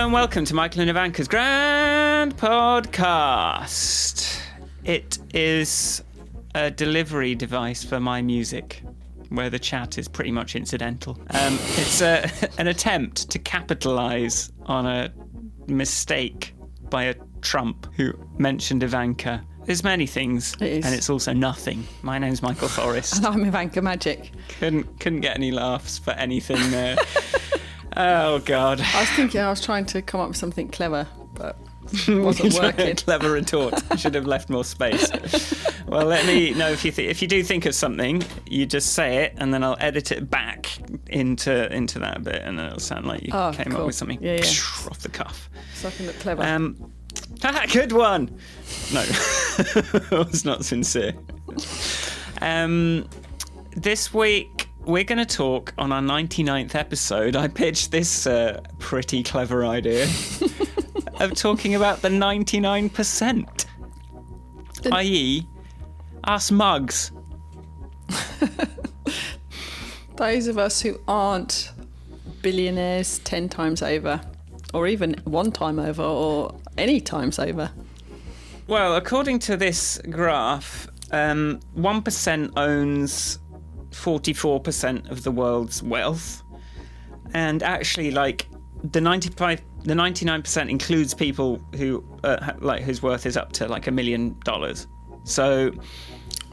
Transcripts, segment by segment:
Hello and welcome to Michael and Ivanka's Grand Podcast. It is a delivery device for my music, where the chat is pretty much incidental. It's an attempt to capitalise on a mistake by a Trump who mentioned Ivanka. There's many things, and it's also nothing. My name's Michael Forrest. And I'm Ivanka Magic. Couldn't get any laughs for anything there. Oh, God. I was trying to come up with something clever, but it wasn't working. A clever retort. I should have left more space. Well, let me know if you do think of something, you just say it, and then I'll edit it back into that bit, and then it'll sound like you came up with something off the cuff. So I can look clever. Good one. No, I was not sincere. This week, we're going to talk on our 99th episode. I pitched this pretty clever idea of talking about the 99%, i.e. us mugs. Those of us who aren't billionaires 10 times over, or even one time over, or any times over. Well, according to this graph, 1% owns 44% of the world's wealth, and actually, like the 99% includes people who whose worth is up to like $1 million. So,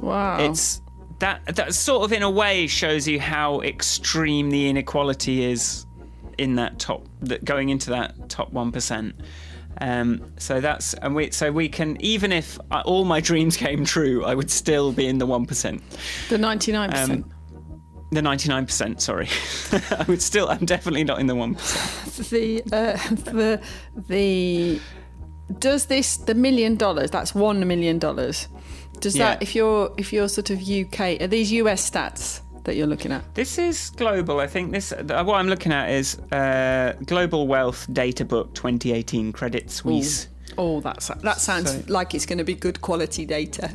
wow, it's that sort of in a way shows you how extreme the inequality is in that going into that top 1%. So we can, even if all my dreams came true, I would still be in the 1%. The 99%. The 99%, sorry. I'm definitely not in the 1%. Does this, the $1 million, that's $1 million. Does that, if you're sort of UK, are these US stats that you're looking at? This is global. I think what I'm looking at is Global Wealth Data Book 2018 Credit Suisse. Oh, that sounds like it's going to be good quality data.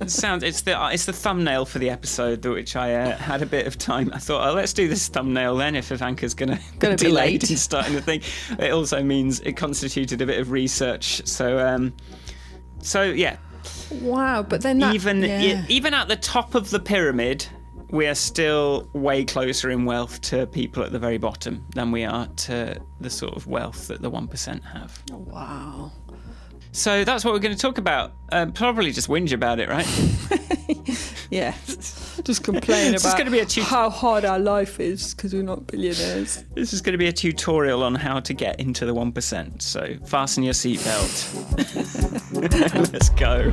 It's the thumbnail for the episode, which I had a bit of time. I thought, let's do this thumbnail then if Ivanka's going to be delayed in starting the thing. It also means it constituted a bit of research. So yeah. Wow, but then even at the top of the pyramid, we are still way closer in wealth to people at the very bottom than we are to the sort of wealth that the 1% have. Wow. So that's what we're going to talk about. Probably just whinge about it, right? Yeah. Just complain about going to be how hard our life is because we're not billionaires. This is going to be a tutorial on how to get into the 1%. So fasten your seatbelt. Let's go.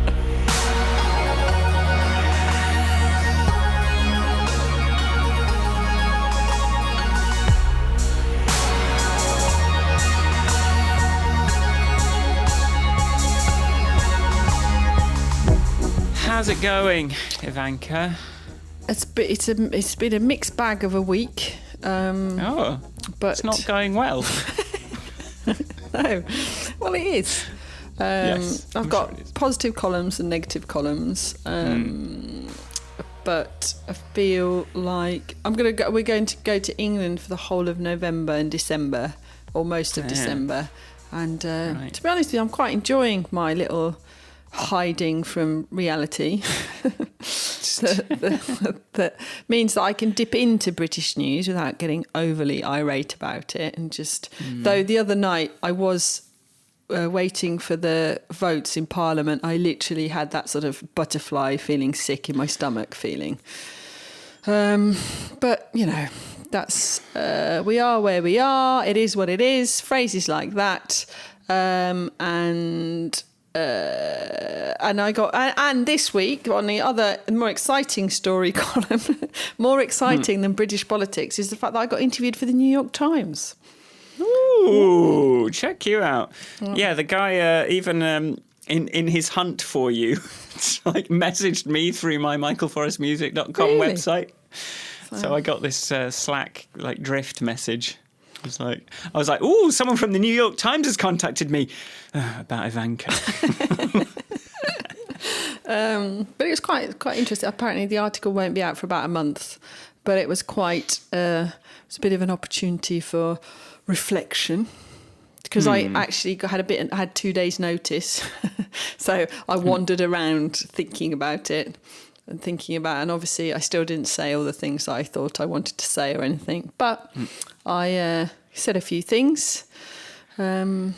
How's it going, Ivanka? It's been a mixed bag of a week. But it's not going well. No, well it is. Yes, I've got positive columns and negative columns, but I feel like we're going to go to England for the whole of November and December, or most of December, and to be honest with you, I'm quite enjoying my little hiding from reality. that means that I can dip into British news without getting overly irate about it, and just though the other night I was waiting for the votes in Parliament, I literally had that sort of butterfly feeling sick in my stomach feeling, but you know, that's we are where we are, it is what it is, phrases like that, and I got, and this week on the other more exciting story column, more exciting than British politics, is the fact that I got interviewed for the New York Times. Ooh, check you out. Yeah, the guy even in his hunt for you, messaged me through my michaelforrestmusic.com website. So I got this Slack drift message. I was like, ooh, someone from the New York Times has contacted me about Ivanka. But it was quite interesting. Apparently the article won't be out for about a month, but it was quite, it was a bit of an opportunity for reflection, because I actually had 2 days notice. So I wandered around thinking about it and obviously I still didn't say all the things that I thought I wanted to say or anything, but I said a few things, and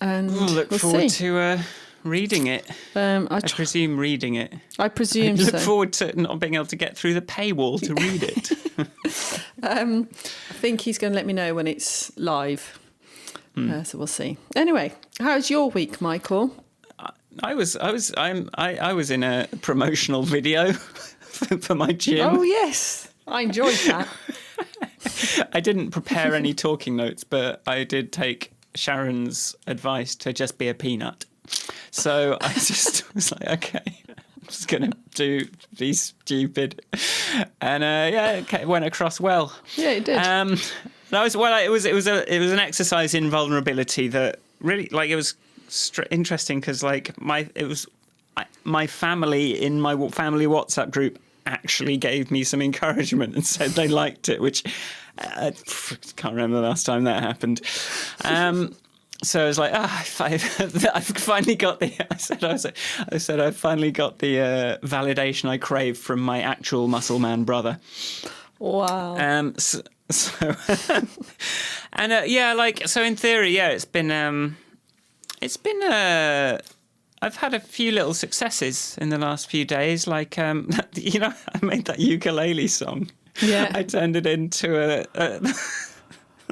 look we'll forward see. to reading it. I presume reading it. I presume so. Look forward to not being able to get through the paywall to read it. I think he's going to let me know when it's live. So we'll see. Anyway, how's your week, Michael? I was in a promotional video for my gym. Oh yes, I enjoyed that. I didn't prepare any talking notes, but I did take Sharon's advice to just be a peanut. So I just was like, okay, I'm just gonna be stupid, and it went across well. Yeah, it did. It was an exercise in vulnerability that really, like, it was interesting because, like, my family in my family WhatsApp group actually gave me some encouragement and said they liked it, which I can't remember the last time that happened. So I was like, I've finally got the. I said I finally got the validation I craved from my actual muscle man brother. Wow. So in theory, it's been I've had a few little successes in the last few days. Like, I made that ukulele song. Yeah. I turned it into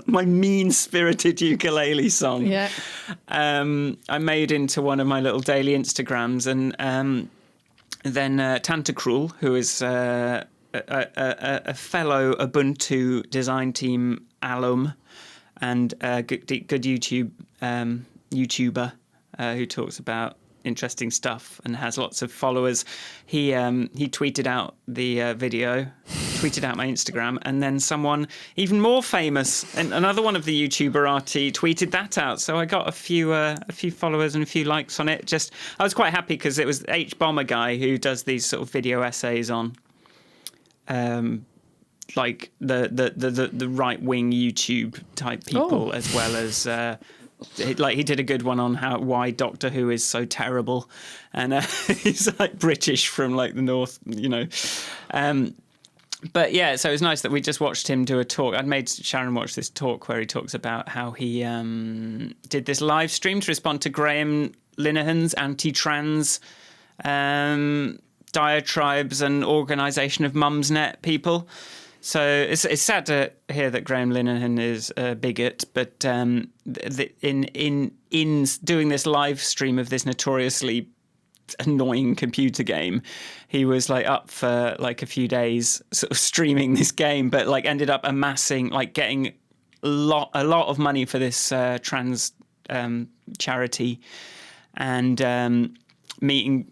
my mean-spirited ukulele song. Yeah. I made into one of my little daily Instagrams, and then Tantacruel, who is a fellow Ubuntu design team alum and a good YouTuber who talks about interesting stuff and has lots of followers. He tweeted out the video, tweeted out my Instagram, and then someone even more famous, and another one of the YouTuber RT, tweeted that out. So I got a few followers and a few likes on it. I was quite happy because it was H Bomber guy who does these sort of video essays on like the right wing YouTube type people, as well as he did a good one on why Doctor Who is so terrible, and he's like British from like the north, but yeah, so it was nice that we just watched him do a talk. I'd made Sharon watch this talk where he talks about how he did this live stream to respond to Graham Linehan's anti-trans diatribes and organisation of Mumsnet people. So it's sad to hear that Graham Linehan is a bigot, but in doing this live stream of this notoriously annoying computer game, he was like up for like a few days sort of streaming this game, but like ended up amassing, like getting a lot of money for this trans charity, and meeting,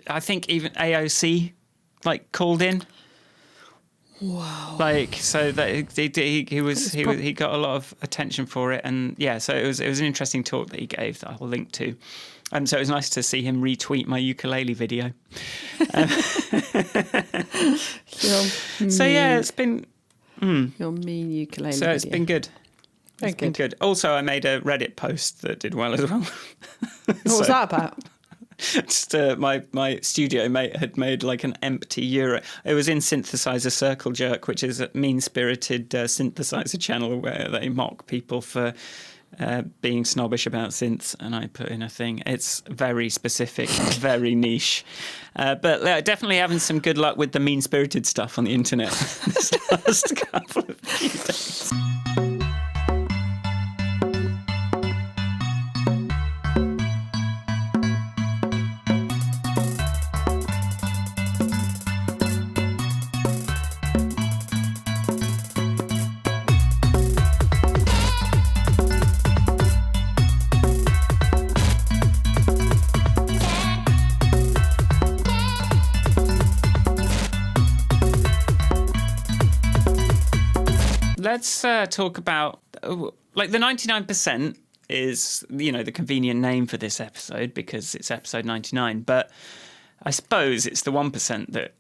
I think even AOC like called in. Wow! Like, so that he got a lot of attention for it, and yeah, so it was an interesting talk that he gave that I'll link to, and so it was nice to see him retweet my ukulele video. So yeah, it's been your mean ukulele. So it's video. been good. Very Been good. Also, I made a Reddit post that did well as well. What was that about? Just my studio mate had made like an empty Euro. It was in Synthesizer Circle Jerk, which is a mean-spirited synthesizer channel where they mock people for being snobbish about synths, and I put in a thing. It's very specific, very niche, but definitely having some good luck with the mean-spirited stuff on the internet this last couple of few days. Let's talk about, like, the 99% is, the convenient name for this episode because it's episode 99. But I suppose it's the 1% that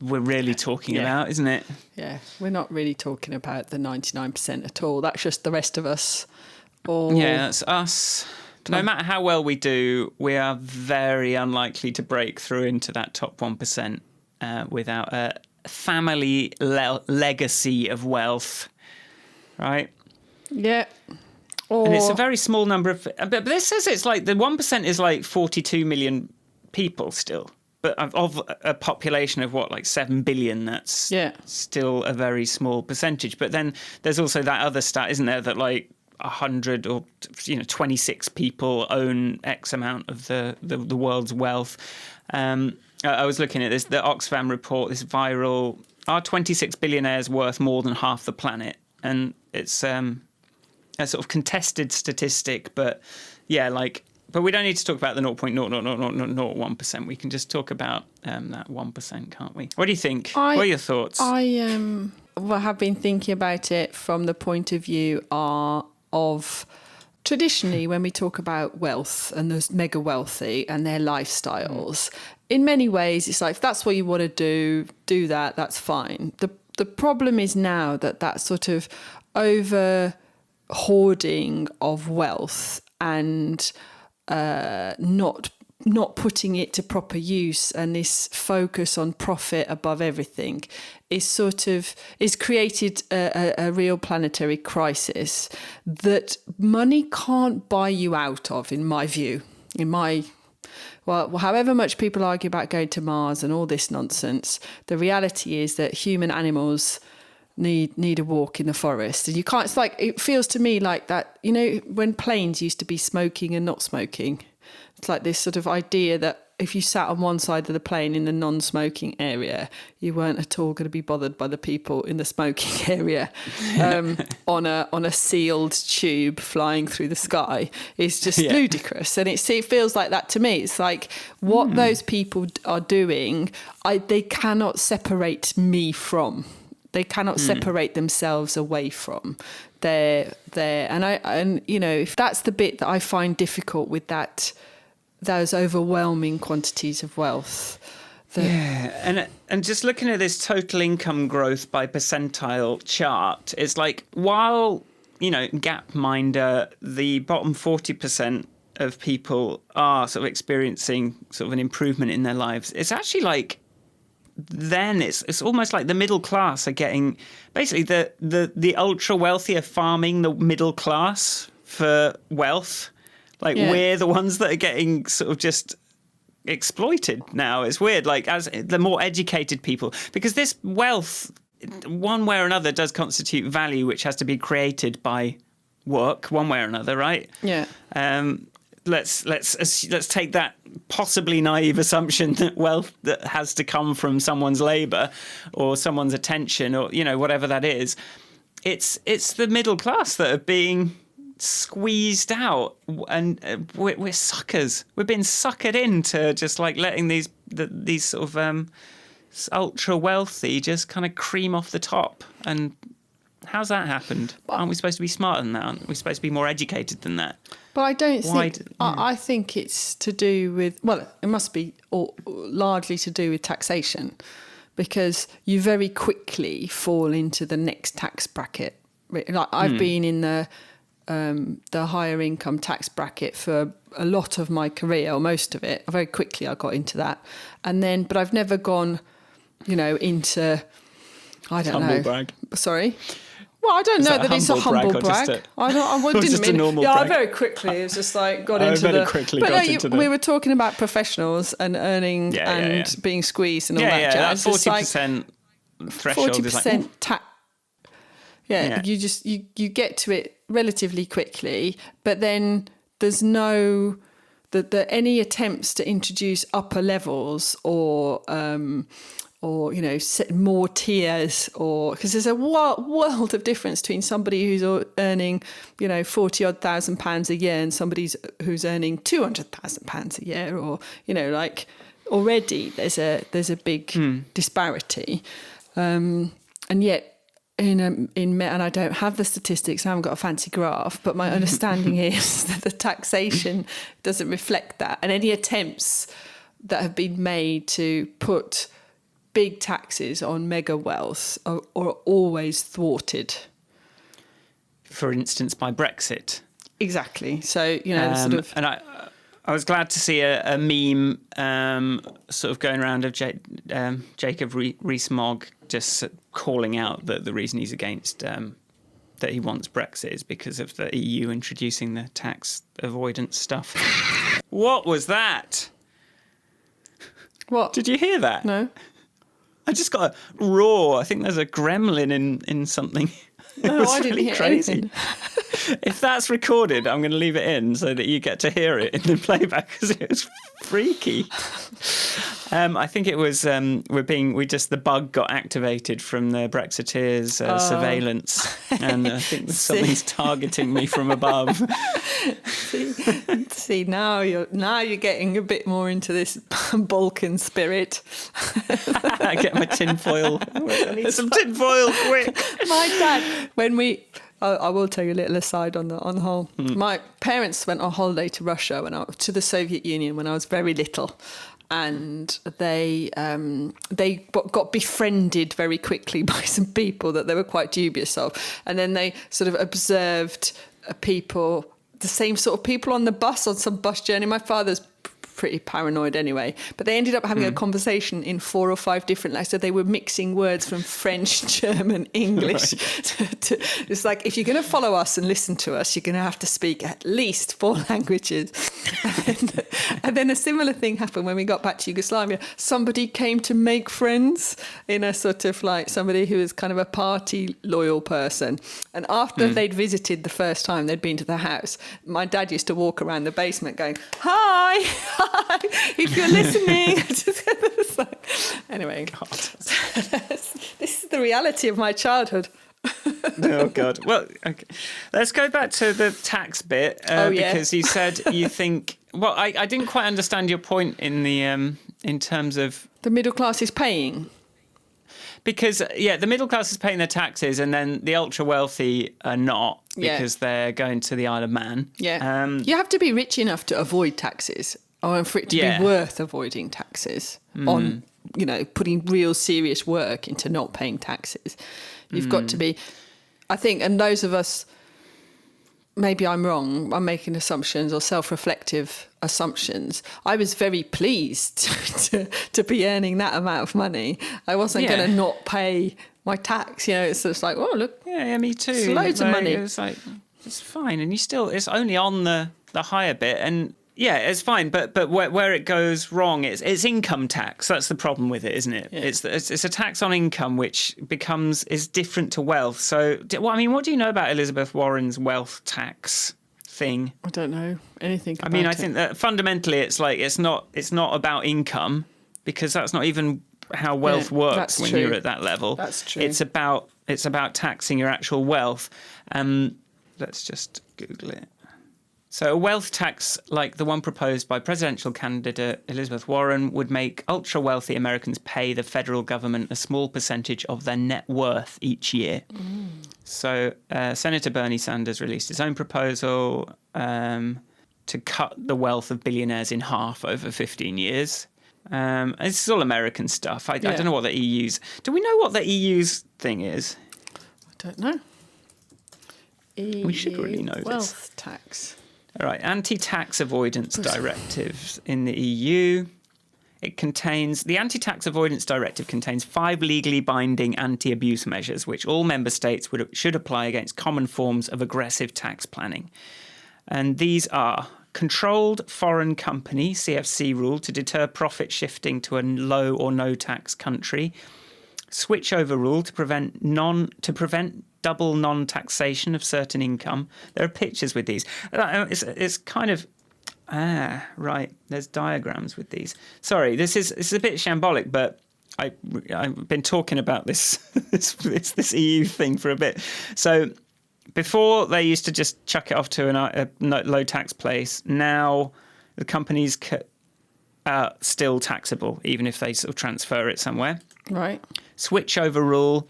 we're really talking about, isn't it? Yeah, we're not really talking about the 99% at all. That's just the rest of us Or Yeah, that's us. No matter how well we do, we are very unlikely to break through into that top 1% without a family legacy of wealth, right? yeah. And it's a Or very small number of... But this says it's like the 1% is like 42 million people still. But of a population of what, like 7 billion, that's still a very small percentage. But then there's also that other stat, isn't there, that like 100 or 26 people own X amount of the world's wealth. I was looking at this, the Oxfam report, this viral, are 26 billionaires worth more than half the planet? And it's a sort of contested statistic, but yeah, like, but we don't need to talk about the 0.00001%. We can just talk about that 1%, can't we? What do you think? What are your thoughts? I have been thinking about it from the point of view of traditionally when we talk about wealth and those mega wealthy and their lifestyles. In many ways, it's like, if that's what you want to do that, that's fine. The problem is now that sort of over hoarding of wealth and not putting it to proper use, and this focus on profit above everything is created a real planetary crisis that money can't buy you out of, in my view. Well, however much people argue about going to Mars and all this nonsense, the reality is that human animals need a walk in the forest. And you can't, it's like, it feels to me like that, when planes used to be smoking and not smoking. It's like this sort of idea that if you sat on one side of the plane in the non-smoking area, you weren't at all going to be bothered by the people in the smoking area on a sealed tube flying through the sky. It's just ludicrous. And it feels like that to me. It's like what those people are doing, they cannot separate me from. They cannot separate themselves away from. They're there. And if that's the bit that I find difficult with those overwhelming quantities of wealth. And just looking at this total income growth by percentile chart, it's like, while, Gapminder, the bottom 40% of people are sort of experiencing sort of an improvement in their lives, it's actually like, then it's almost like the middle class are getting, basically the ultra wealthy are farming the middle class for wealth. Like, we're the ones that are getting sort of just exploited now. It's weird, like, as the more educated people, because this wealth, one way or another, does constitute value, which has to be created by work, one way or another, right? Yeah. Let's take that possibly naive assumption that wealth that has to come from someone's labour or someone's attention or whatever that is. It's the middle class that are being squeezed out, and we're suckers. We're being suckered into just like letting these sort of ultra wealthy just kind of cream off the top. And how's that happened? Aren't we supposed to be smarter than that? Aren't we supposed to be more educated than that? But I don't think. I think it's to do with. Well, it must be largely to do with taxation, because you very quickly fall into the next tax bracket. Like I've been in the higher income tax bracket for a lot of my career, or most of it. Very quickly I got into that. And then, but I've never gone, into, I don't know. Brag. Sorry? Well, I don't know that it's a humble brag. I didn't mean normal yeah, brag. I very quickly. It's just like got into the. We were talking about professionals and earning being squeezed and all that jazz. That 40% threshold 40% is like tax. Yeah, you get to it relatively quickly, but then there's no any attempts to introduce upper levels or more tiers, or because there's a world of difference between somebody who's earning £40,000 a year and somebody who's earning £200,000 a year, or like already there's a big disparity, and yet. And I don't have the statistics, I haven't got a fancy graph, but my understanding is that the taxation doesn't reflect that. And any attempts that have been made to put big taxes on mega wealth are always thwarted. For instance, by Brexit. Exactly. So, sort of... And I was glad to see a meme sort of going around of Jacob Rees-Mogg just calling out that the reason he's against... that he wants Brexit is because of the EU introducing the tax avoidance stuff. What was that? What? Did you hear that? No. I just got a roar. I think there's a gremlin in something. No, I didn't hear anything. If that's recorded, I'm going to leave it in so that you get to hear it in the playback because it was freaky. I think it was the bug got activated from the Brexiteers' surveillance, and I think something's targeting me from above. See, now you're getting a bit more into this Balkan spirit. I get my tinfoil. I need some tinfoil, quick. My dad, I will tell you a little aside on the whole. My parents went on holiday to Russia to the Soviet Union when I was very little, and they got befriended very quickly by some people that they were quite dubious of, and then they sort of observed people, the same sort of people on some bus journey. My father's pretty paranoid anyway, but they ended up having a conversation in 4 or 5 different languages. So they were mixing words from French, German, English. Right. It's like, if you're going to follow us and listen to us, you're going to have to speak at least 4 languages. And then a similar thing happened when we got back to Yugoslavia. Somebody came to make friends in a sort of like somebody who was kind of a party loyal person. And after they'd visited the first time they'd been to the house, my dad used to walk around the basement going, "Hi, if you're listening." Anyway, God. This is the reality of my childhood. Oh God. Well, okay. Let's go back to the tax bit because you said you think. Well, I didn't quite understand your point in the in terms of the middle class is paying. Because, the middle class is paying their taxes and then the ultra wealthy are not because they're going to the Isle of Man. Yeah. You have to be rich enough to avoid taxes, or for it to be worth avoiding taxes on, putting real serious work into not paying taxes. You've got to be, I think, and those of us, maybe I'm wrong, I'm making assumptions or self-reflective assumptions. I was very pleased to be earning that amount of money. I wasn't going to not pay my tax. It's just like, oh, look. Yeah, me too. It's loads of money. It was like, it's fine. And it's only on the higher bit. And yeah, it's fine. But where it goes wrong, it's income tax. That's the problem with it, isn't it? Yeah. It's a tax on income, which is different to wealth. So, what do you know about Elizabeth Warren's wealth tax thing? I don't know anything about I think that fundamentally it's not about income, because that's not even how wealth works when you're at that level. That's true. It's about taxing your actual wealth. Let's just Google it. So a wealth tax like the one proposed by presidential candidate Elizabeth Warren would make ultra-wealthy Americans pay the federal government a small percentage of their net worth each year. So Senator Bernie Sanders released his own proposal to cut the wealth of billionaires in half over 15 years. It's all American stuff. I don't know what the EU's... Do we know what the EU's thing is? I don't know. We should really know wealth tax. All right, anti-tax avoidance directives in the EU. The Anti-Tax Avoidance Directive contains 5 legally binding anti-abuse measures, which all member states should apply against common forms of aggressive tax planning. And these are controlled foreign company, CFC rule, to deter profit shifting to a low or no tax country. Switchover rule to prevent double non-taxation of certain income. There are pictures with these. It's kind of right. There's diagrams with these. Sorry, this is a bit shambolic, but I've been talking about this EU thing for a bit. So before they used to just chuck it off to a low tax place. Now the companies are still taxable, even if they sort of transfer it somewhere. Right. Switchover rule.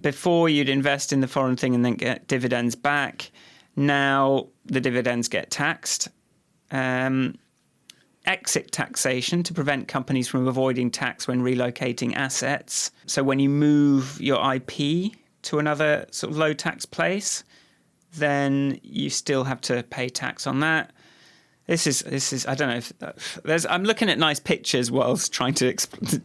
Before you'd invest in the foreign thing and then get dividends back. Now the dividends get taxed. Exit taxation to prevent companies from avoiding tax when relocating assets. So when you move your IP to another sort of low tax place, then you still have to pay tax on that. This is. I don't know if I'm looking at nice pictures whilst trying to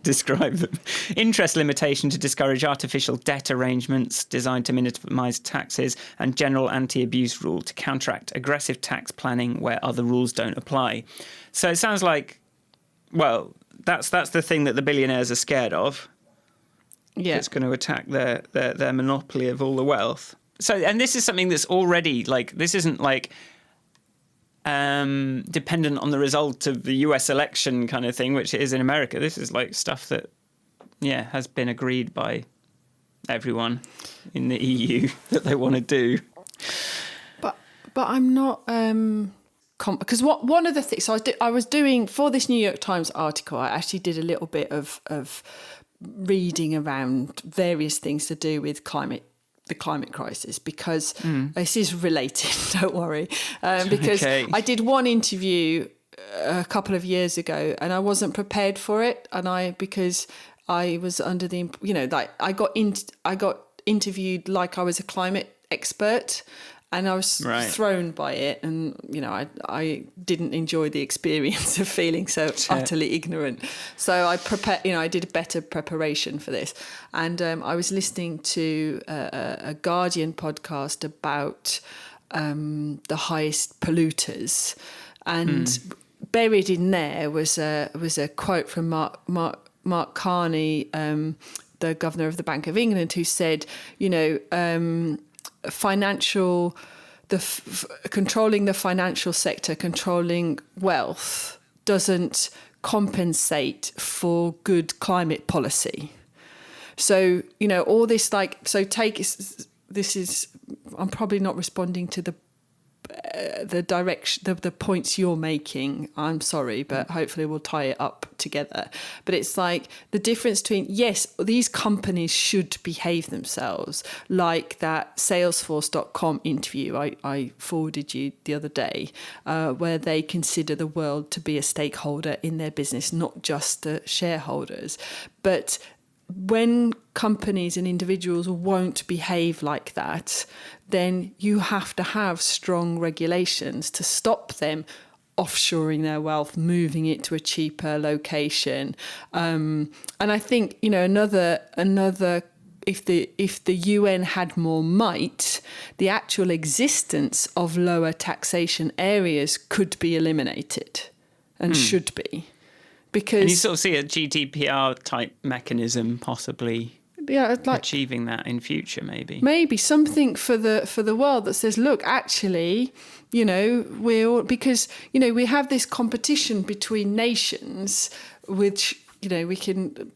describe them. Interest limitation to discourage artificial debt arrangements designed to minimise taxes, and general anti-abuse rule to counteract aggressive tax planning where other rules don't apply. So it sounds like, well, that's the thing that the billionaires are scared of. Yeah, it's going to attack their monopoly of all the wealth. So, and this is something that's already like, this isn't like dependent on the result of the US election kind of thing, which it is in America. This is like stuff that, has been agreed by everyone in the EU that they want to do. But I'm not because one of the things, so I was doing for this New York Times article, I actually did a little bit of reading around various things to do with the climate crisis, because this is related, don't worry, because I did one interview a couple of years ago and I wasn't prepared for it, and because I was under the, like I got interviewed like I was a climate expert, and I was thrown by it, and I didn't enjoy the experience of feeling so utterly ignorant. So I prepared, I did a better preparation for this, and I was listening to a Guardian podcast about the highest polluters, and buried in there was a quote from Mark Carney, the governor of the Bank of England, who said, controlling the financial sector, controlling wealth, doesn't compensate for good climate policy. So, all this I'm probably not responding to the direction, the points you're making. I'm sorry, but hopefully we'll tie it up together. But it's like the difference between, yes, these companies should behave themselves, like that Salesforce.com interview I forwarded you the other day, where they consider the world to be a stakeholder in their business, not just the shareholders. But when companies and individuals won't behave like that, then you have to have strong regulations to stop them offshoring their wealth, moving it to a cheaper location. And I think, another if the UN had more might, the actual existence of lower taxation areas could be eliminated and should be. Because, and you sort of see a GDPR type mechanism possibly achieving that in future, maybe something for the world that says, look, actually, we're all, because we have this competition between nations, which we can.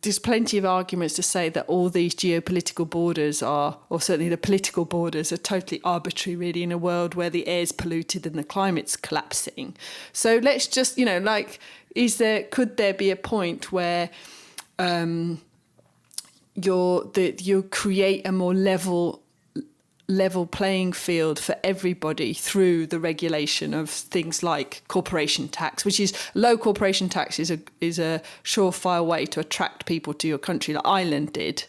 There's plenty of arguments to say that all these geopolitical borders are, or certainly the political borders, are totally arbitrary, really, in a world where the air's polluted and the climate's collapsing. So let's just, could there be a point where you create a more level playing field for everybody through the regulation of things like corporation tax, which is low corporation tax is a surefire way to attract people to your country, like Ireland did,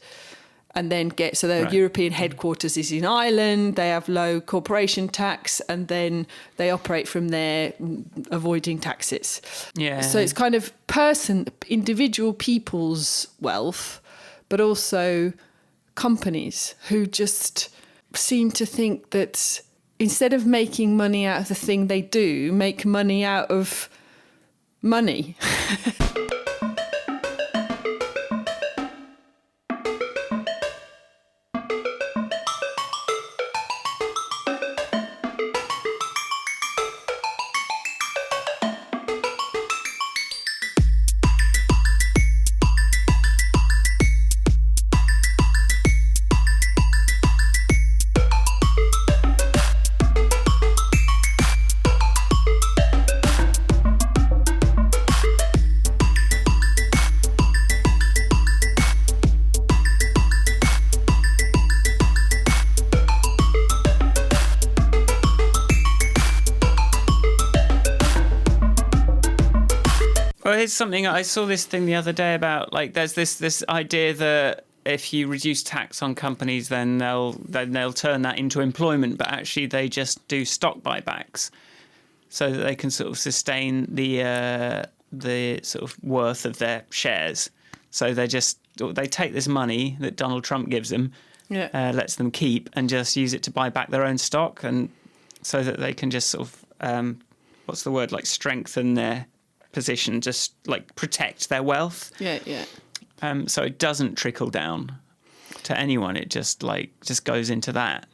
and then European headquarters is in Ireland. They have low corporation tax, and then they operate from there, avoiding taxes. Yeah. So it's kind of individual people's wealth, but also companies who just seem to think that instead of making money out of the thing they do, make money out of money. Well, here's something, I saw this thing the other day about, like, there's this idea that if you reduce tax on companies, then they'll turn that into employment, but actually they just do stock buybacks so that they can sort of sustain the sort of worth of their shares. So they take this money that Donald Trump gives them, lets them keep, and just use it to buy back their own stock, and so that they can just sort of strengthen their position, just like protect their wealth. So it doesn't trickle down to anyone. It just goes into that.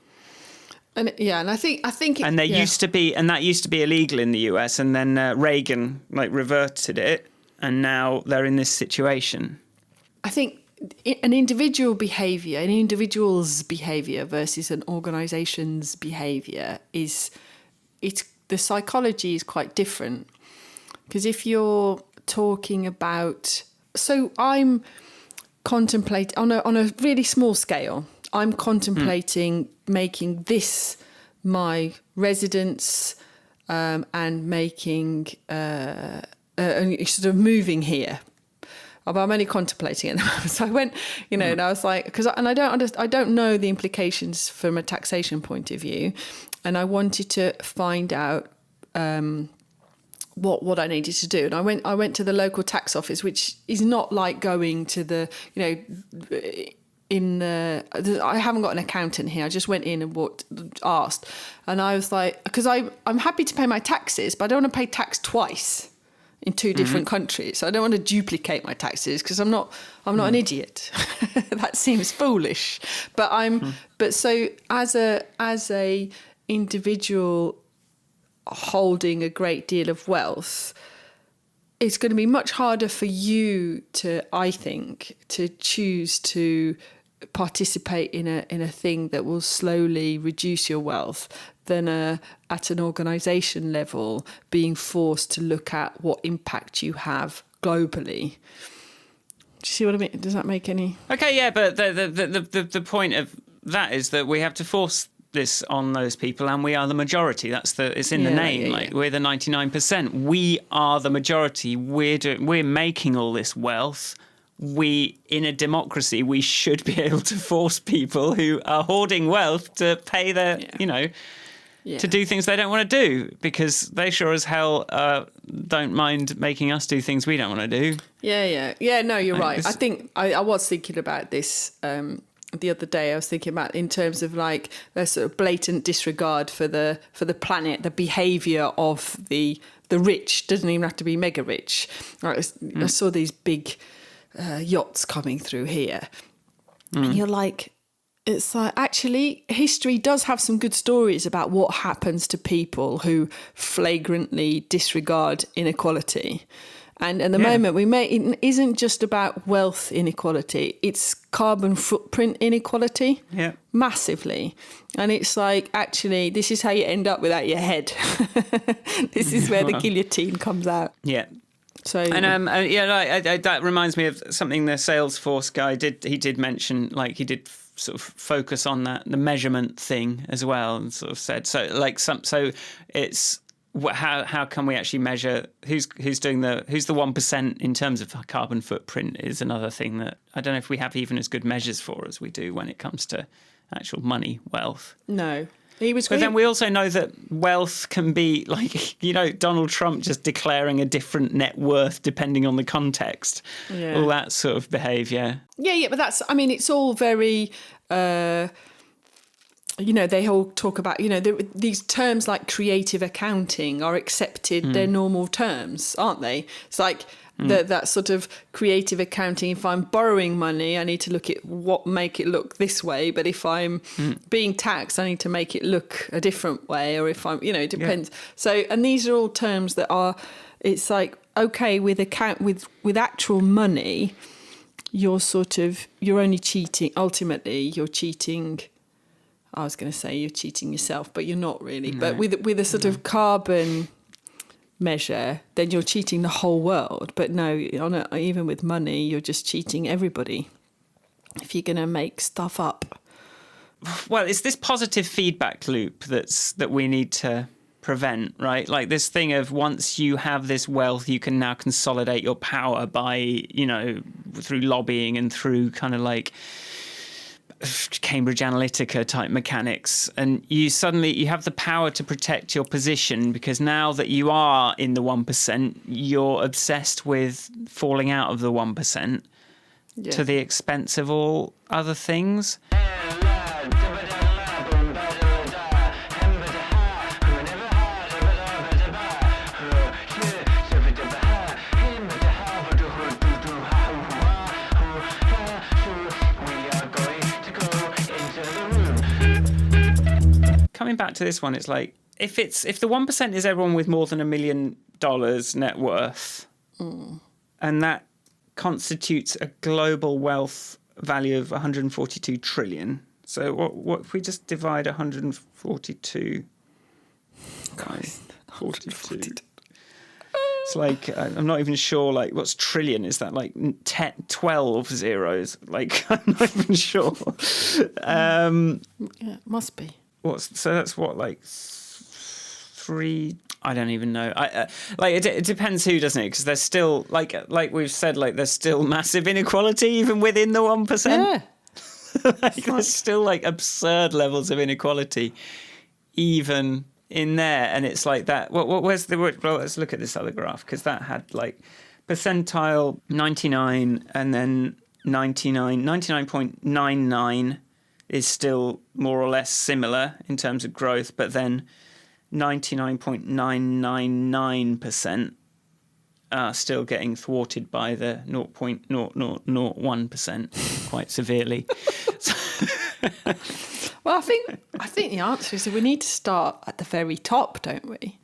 And I think that used to be illegal in the US, and then Reagan reverted it, and now they're in this situation. I think an individual's behaviour versus an organisation's behaviour the psychology is quite different. Because if you're talking about, so I'm contemplating on a really small scale, I'm contemplating making this my residence, and making sort of moving here. But I'm only contemplating it. So I went, and I was like, I don't know the implications from a taxation point of view, and I wanted to find out what I needed to do. And I went to the local tax office, which is not like going to the, I haven't got an accountant here. I just went in and asked, and I was like, because I'm happy to pay my taxes, but I don't want to pay tax twice in two different countries. So I don't want to duplicate my taxes, because I'm not an idiot. That seems foolish. But so as a individual holding a great deal of wealth, it's going to be much harder for you I think, to choose to participate in a thing that will slowly reduce your wealth than at an organisation level being forced to look at what impact you have globally. Do you see what I mean? Does that make any? Okay, yeah, but the point of that is that we have to force this on those people, and we are the majority. It's in the name. We're the 99%. We are the majority. We're making all this wealth. In a democracy, we should be able to force people who are hoarding wealth to pay their, to do things they don't want to do, because they sure as hell don't mind making us do things we don't want to do. Yeah. No, you're right. I think I was thinking about this the other day. I was thinking about in terms of like the sort of blatant disregard for the planet, the behaviour of the rich. Doesn't even have to be mega rich. I saw these big yachts coming through here, and you're like, it's like, actually history does have some good stories about what happens to people who flagrantly disregard inequality. And at the moment, it isn't just about wealth inequality, it's carbon footprint inequality, massively. And it's like, actually, this is how you end up without your head. This is where the guillotine comes out. Yeah. So, and that reminds me of something the Salesforce guy did. He did mention, like, he did sort of focus on the measurement thing as well, and sort of said, so it's how can we actually measure who's the 1% in terms of carbon footprint is another thing that I don't know if we have even as good measures for as we do when it comes to actual money, wealth. No. But then we also know that wealth can be like, Donald Trump just declaring a different net worth depending on the context. Yeah. All that sort of behaviour. Yeah, but it's all very, they all talk about, these terms like creative accounting are accepted, they're normal terms, aren't they? It's like, that sort of creative accounting. If I'm borrowing money, I need to look at make it look this way. But if I'm being taxed, I need to make it look a different way. Or if I'm, it depends. Yeah. So, and these are all terms that are. It's like, okay, with actual money, you're only cheating. Ultimately, you're cheating. I was going to say you're cheating yourself, but you're not really. No. But with a sort of carbon measure, then you're cheating the whole world. But no, even with money, you're just cheating everybody if you're going to make stuff up. Well, it's this positive feedback loop that we need to prevent, right? Like this thing of once you have this wealth, you can now consolidate your power by, you know, through lobbying and through kind of like Cambridge Analytica type mechanics, and you have the power to protect your position because now that you are in the 1%, you're obsessed with falling out of the 1% to the expense of all other things. Coming back to this one, it's like if the 1% is everyone with more than $1 million net worth, and that constitutes a global wealth value of 142 trillion. So what if we just divide 142 by 42? It's like I'm not even sure. Like, what's trillion? Is that like 10, 12 zeros? Like, I'm not even sure. Yeah, it must be. So that's what, like 3? I don't even know. It depends who, doesn't it? Because there's still like we've said, like there's still massive inequality even within the 1%. Yeah, There's still like absurd levels of inequality even in there, and it's like that. Where's the word? Well, let's look at this other graph because that had like percentile 99 and then 99.99 is still more or less similar in terms of growth, but then 99.999% are still getting thwarted by the 0.0001% quite severely. Well, I think the answer is that we need to start at the very top, don't we?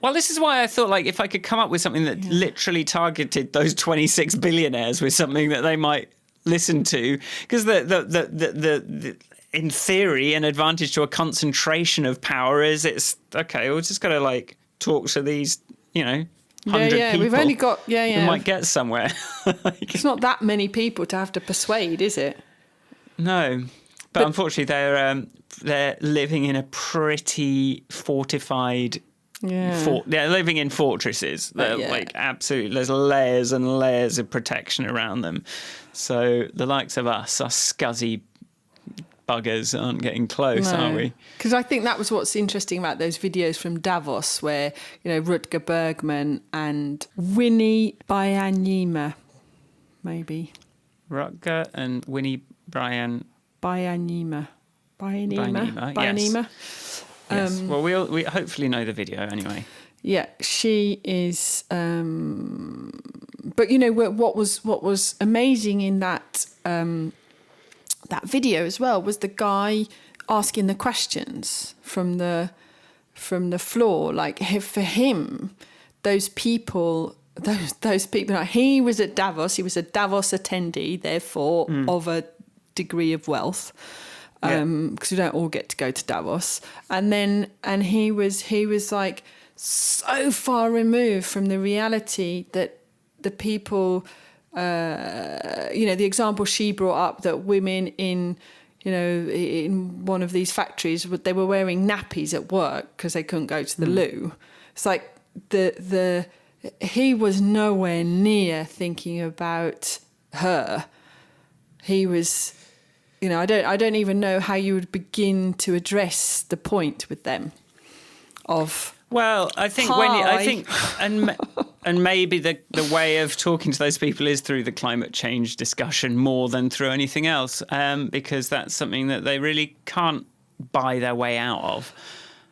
Well, this is why I thought, like, if I could come up with something that literally targeted those 26 billionaires with something that they might listen to, because the in theory, an advantage to a concentration of power is it's okay. We're just got to like talk to these, 100 people. We've only got We might get somewhere. It's not that many people to have to persuade, is it? No, but unfortunately, they're living in a pretty fortified. They're living in fortresses. They're like absolutely. There's layers and layers of protection around them. So the likes of us scuzzy buggers aren't getting close, are we? Because I think that was what's interesting about those videos from Davos, where Rutger Bergman and Winnie Byanyima, maybe Rutger and Winnie Byanyima. Yes. Well, we hopefully know the video anyway. Yeah, she is. But what was amazing in that that video as well was the guy asking the questions from the floor. Like for him, those people. He was at Davos. He was a Davos attendee, therefore of a degree of wealth. Because we don't all get to go to Davos, and he was like so far removed from the reality that the people, the example she brought up that women in one of these factories, they were wearing nappies at work because they couldn't go to the loo. It's like he was nowhere near thinking about her. He was. I don't even know how you would begin to address the point with them. Well, I think and maybe the way of talking to those people is through the climate change discussion more than through anything else, because that's something that they really can't buy their way out of.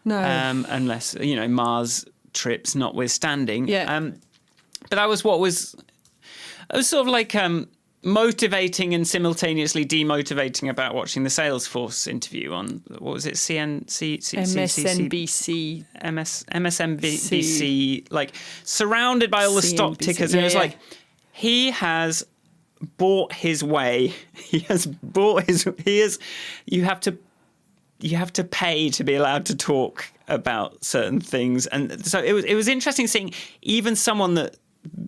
No, unless Mars trips notwithstanding. Yeah. But that was it was sort of like. Motivating and simultaneously demotivating about watching the Salesforce interview on, what was it, MSNBC, like surrounded by all the stock tickers. And it was like, he has bought his way. You have to pay to be allowed to talk about certain things. And so it was interesting seeing even someone that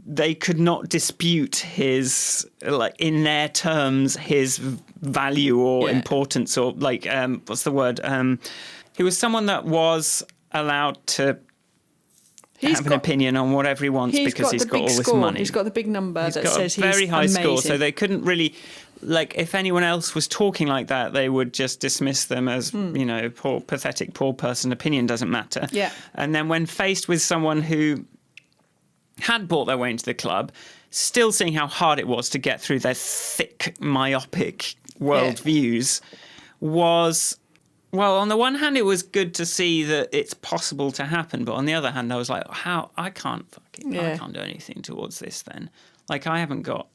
they could not dispute his, like in their terms, his value or importance or like, what's the word? He was someone that was allowed to have an opinion on whatever he wants because he's got all this money. He's got the big number that says he's very high amazing. score, so they couldn't really, like, if anyone else was talking like that, they would just dismiss them as, you know, poor, pathetic, poor person. Opinion doesn't matter. Yeah. And then when faced with someone who had bought their way into the club, still seeing how hard it was to get through their thick, myopic world views was... Well, on the one hand, it was good to see that it's possible to happen, but on the other hand, I was like, "How? I can't do anything towards this." Then, like, I haven't got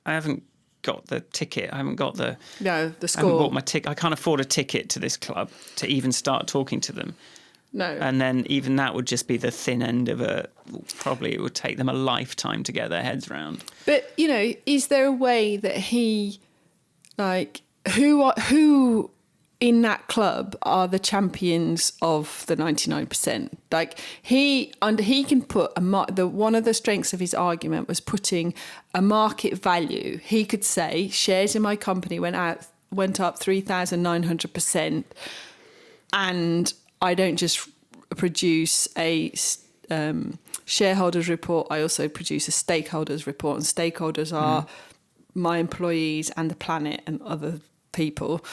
the ticket. I haven't got the score. I haven't bought my ticket. I can't afford a ticket to this club to even start talking to them. No, and then even that would just be the thin end of a. Probably it would take them a lifetime to get their heads round. But you know, is there a way that he, like, who in that club are the champions of the 99%? Like he can put one of the strengths of his argument was putting a market value. He could say shares in my company went up 3,900%, and I don't just produce a shareholders report. I also produce a stakeholders report, and stakeholders are my employees and the planet and other people.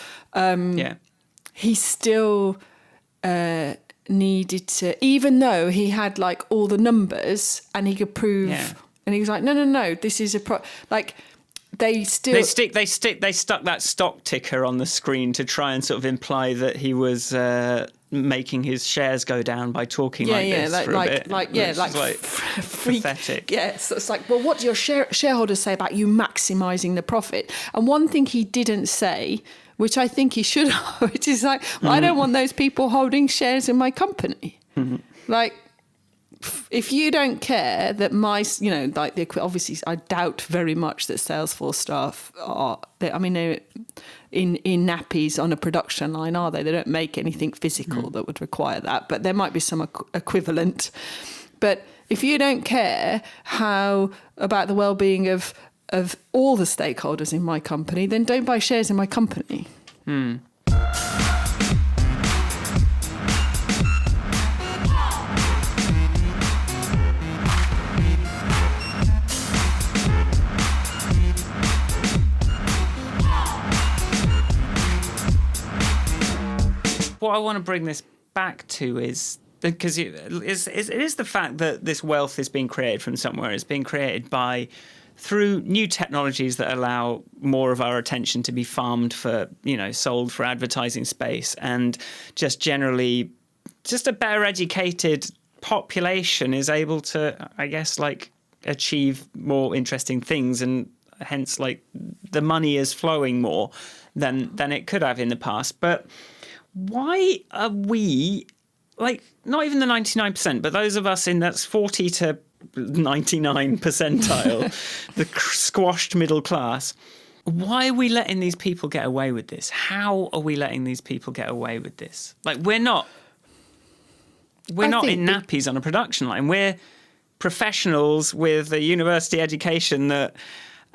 He still needed to, even though he had like all the numbers and he could prove, and he was like, no, this is like they stuck that stock ticker on the screen to try and sort of imply that he was making his shares go down by talking this for a bit. Pathetic. Yeah, so it's like, well, what do your shareholders say about you maximising the profit? And one thing he didn't say, which I think he should have, which is like, I don't want those people holding shares in my company. Like, if you don't care that obviously I doubt very much that Salesforce staff they're in nappies on a production line, are they? They don't make anything physical that would require that, but there might be some equivalent. But if you don't care about the well-being of all the stakeholders in my company, then don't buy shares in my company. What I want to bring this back to is because it is the fact that this wealth is being created from somewhere. It's being created through new technologies that allow more of our attention to be farmed for, sold for advertising space, and just generally, just a better educated population is able to, I guess, like, achieve more interesting things, and hence, like, the money is flowing more than it could have in the past. But why are we, like, not even the 99%, but those of us in that's 40 to 99 percentile, the squashed middle class, why are we letting these people get away with this? How are we letting these people get away with this? Like, we're not in nappies on a production line. We're professionals with a university education that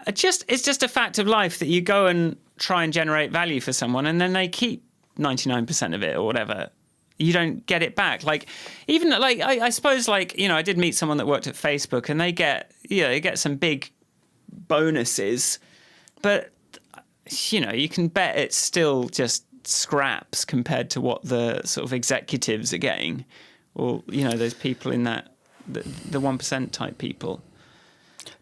it's just a fact of life that you go and try and generate value for someone, and then they keep 99% of it or whatever. You don't get it back. Like, even like, I suppose, like, I did meet someone that worked at Facebook, and they get some big bonuses, but you can bet it's still just scraps compared to what the sort of executives are getting, or those people in that the 1% type people.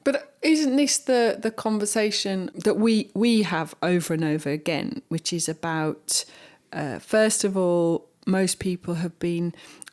But isn't this the conversation that we have over and over again, which is about first of all, most people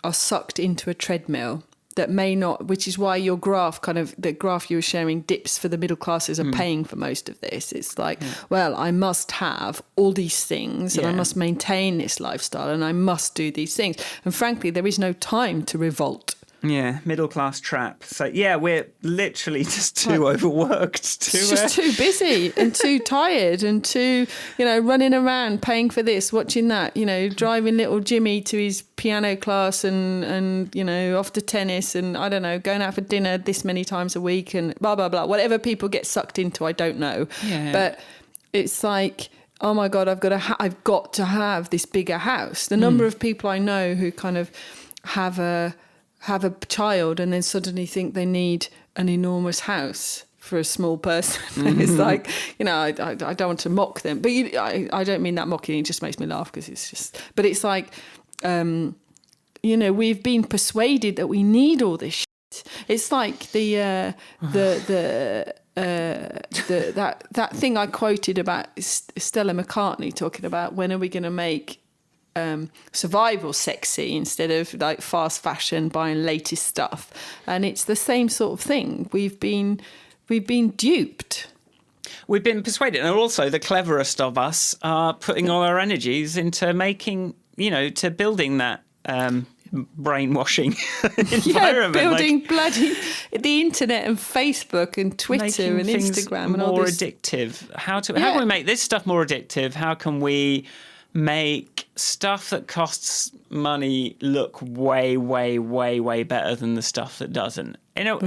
are sucked into a treadmill that may not, which is why your graph, the graph you were sharing, dips for the middle classes are paying for most of this. It's like, well, I must have all these things, and I must maintain this lifestyle, and I must do these things. And frankly, there is no time to revolt. Yeah, middle class trap. So we're literally just too overworked. Just too busy and too tired and too, running around, paying for this, watching that, driving little Jimmy to his piano class and off to tennis, and I don't know, going out for dinner this many times a week and blah, blah, blah. Whatever people get sucked into, I don't know. Yeah. But it's like, oh my God, I've got to have this bigger house. The number of people I know who kind of have a child and then suddenly think they need an enormous house for a small person. It's like, I don't want to mock them, but I don't mean that mocking. It just makes me laugh because it's just. But it's like, we've been persuaded that we need all this shit. It's like that thing I quoted about Stella McCartney talking about when are we going to make survival sexy instead of like fast fashion buying latest stuff, and it's the same sort of thing. We've been duped. We've been persuaded, and also the cleverest of us are putting all our energies into making, to building that brainwashing environment. Building bloody the internet and Facebook and Twitter and Instagram and all this. More addictive. How can we make this stuff more addictive? How can we make stuff that costs money look way, way, way, way better than the stuff that doesn't? How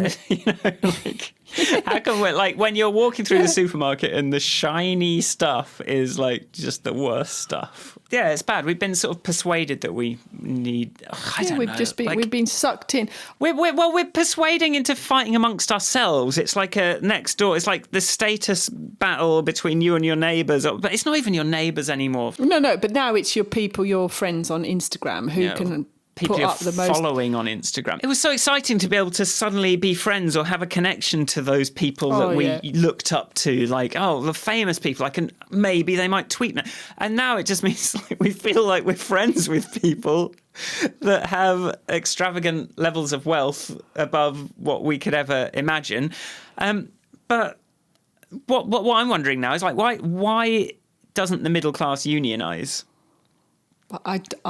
can we, like, when you're walking through the supermarket and the shiny stuff is like just the worst stuff? Yeah, it's bad. We've been sort of persuaded that we need. We've been sucked in. We're persuading into fighting amongst ourselves. It's like a next door. It's like the status battle between you and your neighbours. But it's not even your neighbours anymore. No. But now it's your friends on Instagram who can. People you're following on Instagram. It was so exciting to be able to suddenly be friends or have a connection to those people that we looked up to, like, the famous people. Maybe they might tweet now. And now it just means like we feel like we're friends with people that have extravagant levels of wealth above what we could ever imagine. But what I'm wondering now is like, why doesn't the middle class unionise?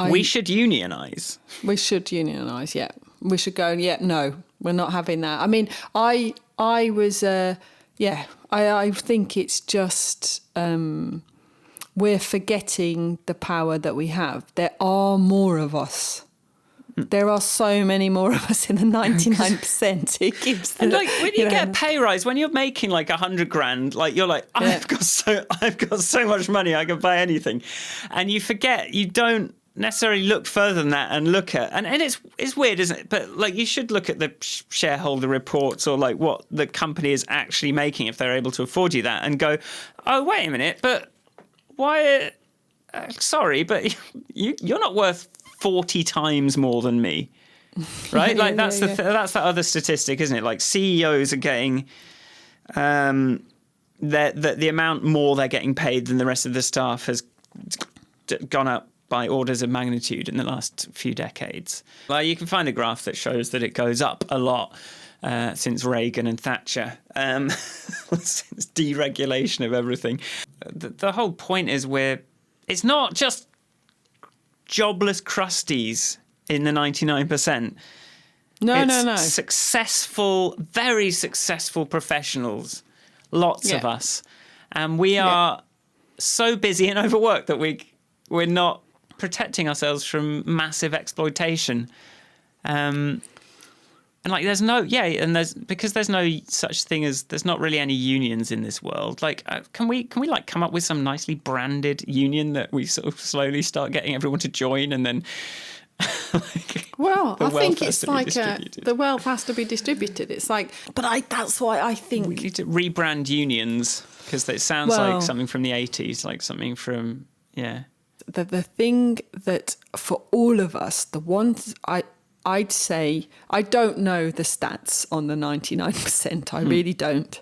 We should unionise. We should unionise, yeah. We should go, no, we're not having that. I mean, I think it's just we're forgetting the power that we have. There are more of us. There are so many more of us in the 99%. It gives and like when you get a pay rise, when you're making like 100 grand, like you're like, I've got so much money, I can buy anything, and you forget, you don't necessarily look further than that and look at, and it's weird, isn't it? But like you should look at the shareholder reports or like what the company is actually making if they're able to afford you that, and go, oh wait a minute, but why? Sorry, but you're not worth 40 times more than me, right? Like that's that's that other statistic, isn't it? Like CEOs are getting the amount more they're getting paid than the rest of the staff has gone up by orders of magnitude in the last few decades. Well, you can find a graph that shows that it goes up a lot since Reagan and Thatcher, since deregulation of everything. The whole point is it's not just jobless crusties in the 99%. No. Successful, very successful professionals, lots of us. And we are so busy and overworked that we're not protecting ourselves from massive exploitation. And like there's no such thing as, there's not really any unions in this world. Like can we like come up with some nicely branded union that we sort of slowly start getting everyone to join, and then I think it's like the wealth has to be distributed. It's like, that's why I think we need to rebrand unions, because it sounds like something from the 80s, like something from the thing that for all of us, the ones I'd say, I don't know the stats on the 99%, I really don't.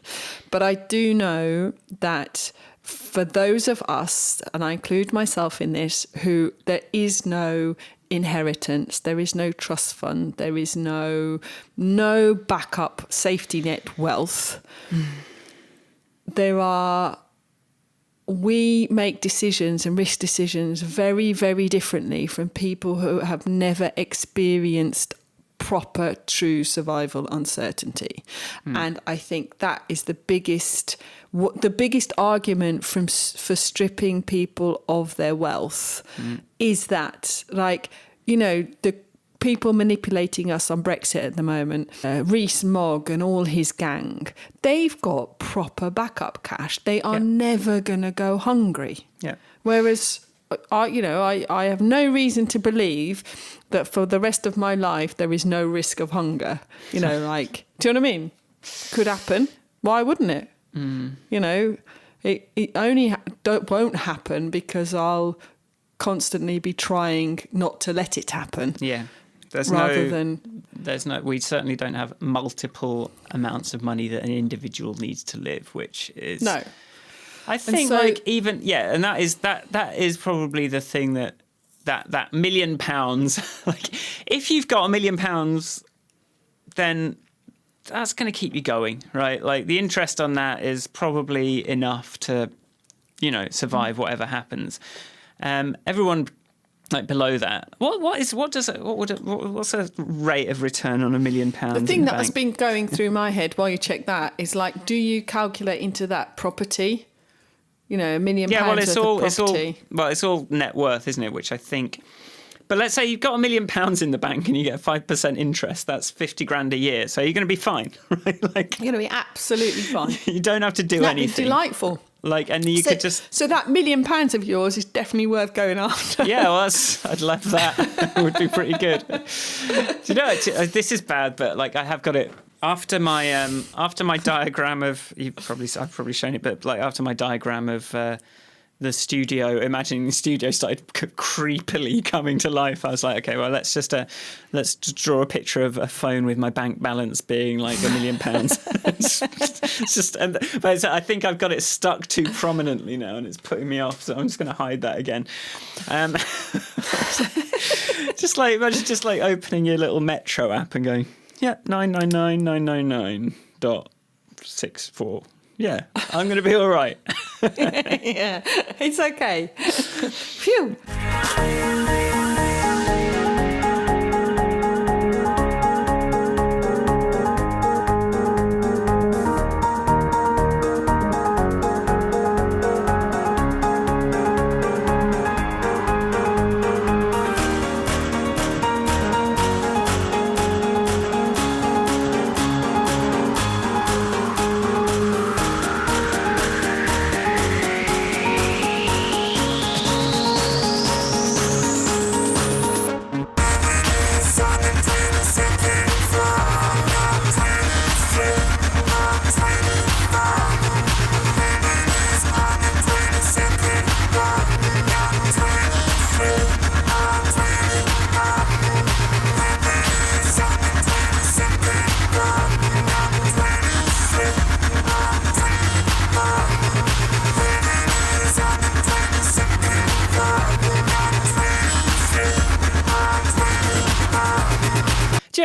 But I do know that for those of us, and I include myself in this, who there is no inheritance, there is no trust fund, there is no backup safety net wealth. We make decisions and risk decisions very, very differently from people who have never experienced proper, true survival uncertainty. And I think that is the biggest argument for stripping people of their wealth is that, like, the people manipulating us on Brexit at the moment, Rees-Mogg and all his gang, they've got proper backup cash. They are never going to go hungry. Yeah. Whereas I have no reason to believe that for the rest of my life there is no risk of hunger. Do you know what I mean? Could happen. Why wouldn't it? It only won't happen because I'll constantly be trying not to let it happen. Yeah. We certainly don't have multiple amounts of money that an individual needs to live, which is... No. I think and that is probably the thing that £1 million, like if you've got £1 million, then that's going to keep you going, right? Like the interest on that is probably enough to, survive whatever happens. Everyone like below that, what's a rate of return on £1 million? The thing that has been going through my head while you check that is like, do you calculate into that property? £1 million worth of property. It's all net worth, isn't it? Which I think. But let's say you've got £1 million in the bank and you get 5% interest. That's 50 grand a year. So you're going to be fine, right? Like you're going to be absolutely fine. You don't have to do anything. That'd be delightful. And you could just. So that £1 million of yours is definitely worth going after. Yeah, well, I'd love that. It would be pretty good. Do you know? This is bad, but like I have got it. After my diagram of I've probably shown it, but like after my diagram of the studio, imagining the studio started creepily coming to life, I was like, okay, well let's just draw a picture of a phone with my bank balance being like £1 million. But I think I've got it stuck too prominently now, and it's putting me off. So I'm just going to hide that again. Just like opening your little Metro app and going. Yeah, 999,999.64. Yeah, I'm going to be all right. Yeah, it's okay. Phew.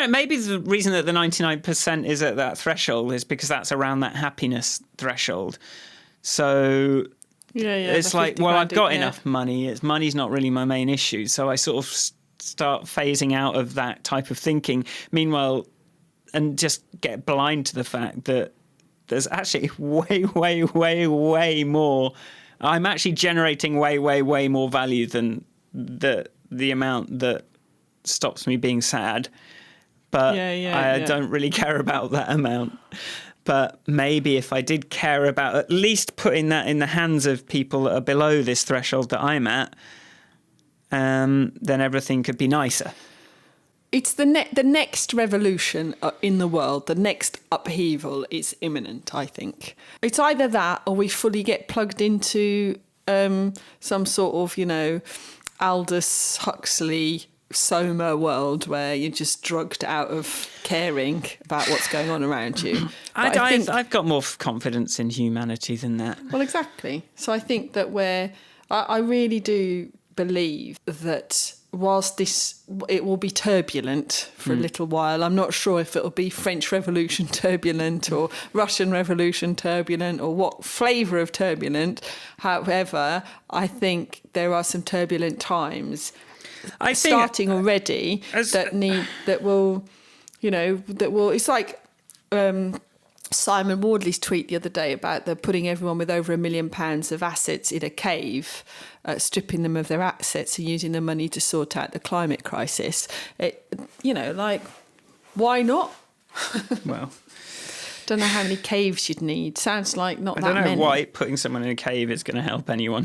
Maybe the reason that the 99% is at that threshold is because that's around that happiness threshold. So it's like, well, I've got enough money. Money's not really my main issue. So I sort of start phasing out of that type of thinking. Meanwhile, and just get blind to the fact that there's actually way more. I'm actually generating way more value than the amount that stops me being sad. But I don't really care about that amount. But maybe if I did care about at least putting that in the hands of people that are below this threshold that I'm at, then everything could be nicer. It's the next revolution in the world, the next upheaval is imminent, I think. It's either that or we fully get plugged into some sort of, Aldous Huxley Soma world where you're just drugged out of caring about what's going on around you. I've got more confidence in humanity than that. Well, exactly. So I think that I really do believe that whilst it will be turbulent for a little while, I'm not sure if it'll be French Revolution turbulent or Russian Revolution turbulent or what flavour of turbulent. However, I think there are some turbulent times starting already that will it's like Simon Wardley's tweet the other day about the putting everyone with over £1 million of assets in a cave, stripping them of their assets and using the money to sort out the climate crisis. Why not? Well, Don't know how many caves you'd need. Sounds like not I that don't know many. why putting someone in a cave is going to help anyone.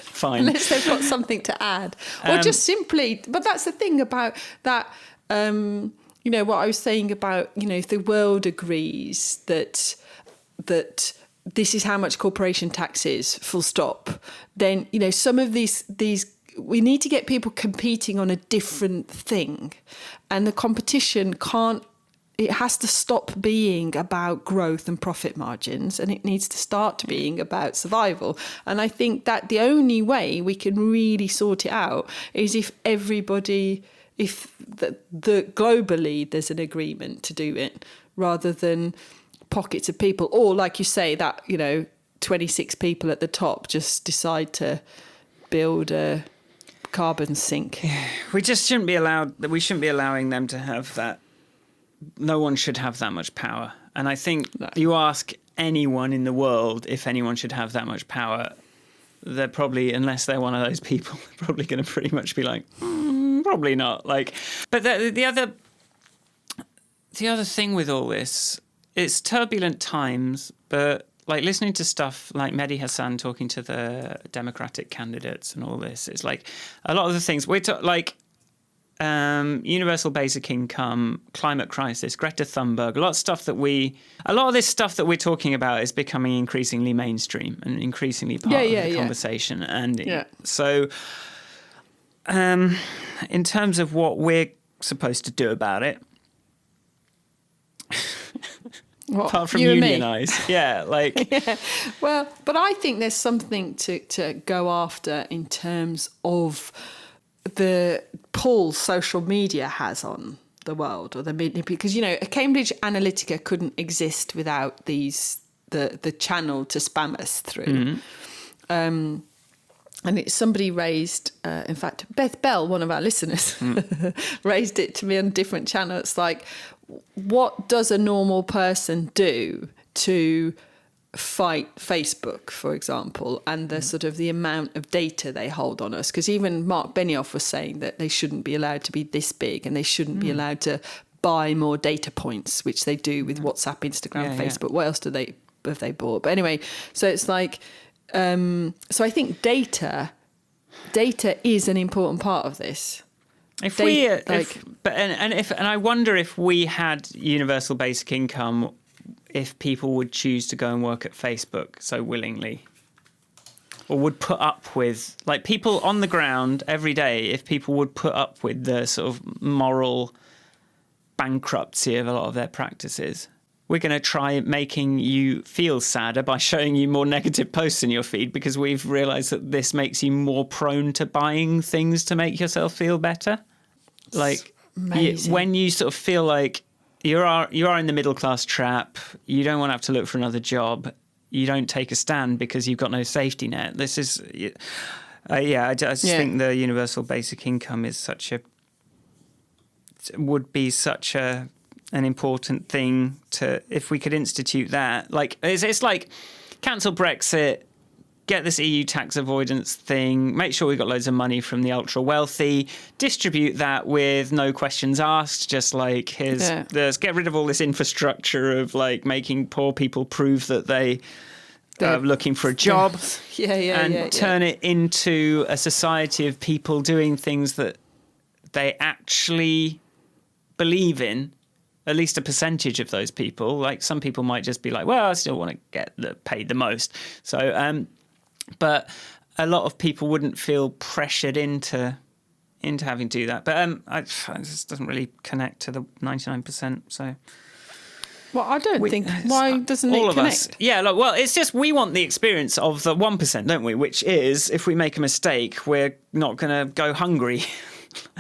Fine. Unless they've got something to add. Or just simply, but that's the thing about that, you know, what I was saying about, you know, if the world agrees that this is how much corporation tax is, full stop, then, you know, some of these we need to get people competing on a different thing. And the competition it has to stop being about growth and profit margins, and it needs to start being about survival. And I think that the only way we can really sort it out is if everybody, globally there's an agreement to do it, rather than pockets of people, or like you say, that, you know, 26 people at the top just decide to build a carbon sink. We just shouldn't be allowing them to have that. No one should have that much power. And I think you ask anyone in the world if anyone should have that much power, they're probably, unless they're one of those people, they're probably going to pretty much be like, probably not. Like, but the other thing with all this, it's turbulent times, but like listening to stuff like Mehdi Hassan talking to the Democratic candidates and all this, it's like a lot of the things universal basic income, climate crisis, Greta Thunberg, a lot of this stuff that we're talking about is becoming increasingly mainstream and increasingly part of the conversation. And so in terms of what we're supposed to do about it, apart from unionise. Yeah, like... Yeah. Well, but I think there's something to go after in terms of the pull social media has on the world, or the media, because, you know, Cambridge Analytica couldn't exist without the channel to spam us through. Mm-hmm. And somebody raised, in fact, Beth Bell, one of our listeners, raised it to me on a different channel. It's like, what does a normal person do to fight Facebook, for example, and the sort of the amount of data they hold on us? Because even Mark Benioff was saying that they shouldn't be allowed to be this big, and they shouldn't be allowed to buy more data points, which they do with WhatsApp, Instagram, Facebook. What else have they bought? But anyway, so it's like, so I think data is an important part of this. I wonder if we had universal basic income, if people would choose to go and work at Facebook so willingly, or would put up with, like, people on the ground every day, if people would put up with the sort of moral bankruptcy of a lot of their practices. We're going to try making you feel sadder by showing you more negative posts in your feed, because we've realised that this makes you more prone to buying things to make yourself feel better. Like, when you sort of feel like you are in the middle class trap, you don't want to have to look for another job, you don't take a stand because you've got no safety net. This is, I just think the universal basic income is would be such an important thing to, if we could institute that. Like, it's like cancel Brexit, get this EU tax avoidance thing, make sure we've got loads of money from the ultra wealthy, distribute that with no questions asked, just like let's get rid of all this infrastructure of like making poor people prove that they're looking for a job, turn it into a society of people doing things that they actually believe in. At least a percentage of those people. Like, some people might just be like, well, I still want to get paid the most. So, but a lot of people wouldn't feel pressured into having to do that. But it just doesn't really connect to the 99%. So, well, I don't think. Why doesn't it connect? Well, it's just we want the experience of the 1%, don't we? Which is, if we make a mistake, we're not going to go hungry.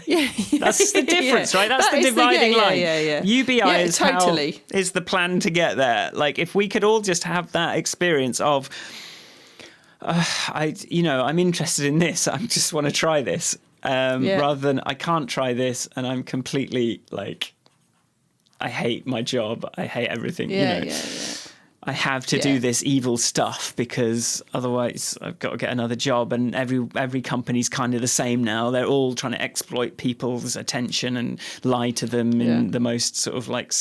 That's the difference, right? That's the dividing line. UBI is totally is the plan to get there. Like, if we could all just have that experience of, I'm interested in this, I just want to try this, rather than I can't try this and I'm completely like, I hate my job, I hate everything. I have to do this evil stuff because otherwise I've got to get another job, and every company's kind of the same now. They're all trying to exploit people's attention and lie to them in the most sort of like,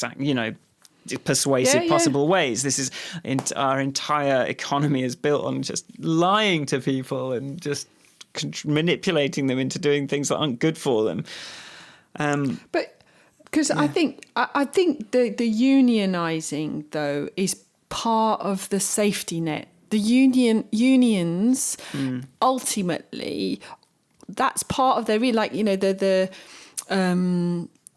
persuasive possible ways. This is our entire economy is built on just lying to people and just manipulating them into doing things that aren't good for them. But because I think the unionising though is part of the safety net. The unions ultimately, that's part of their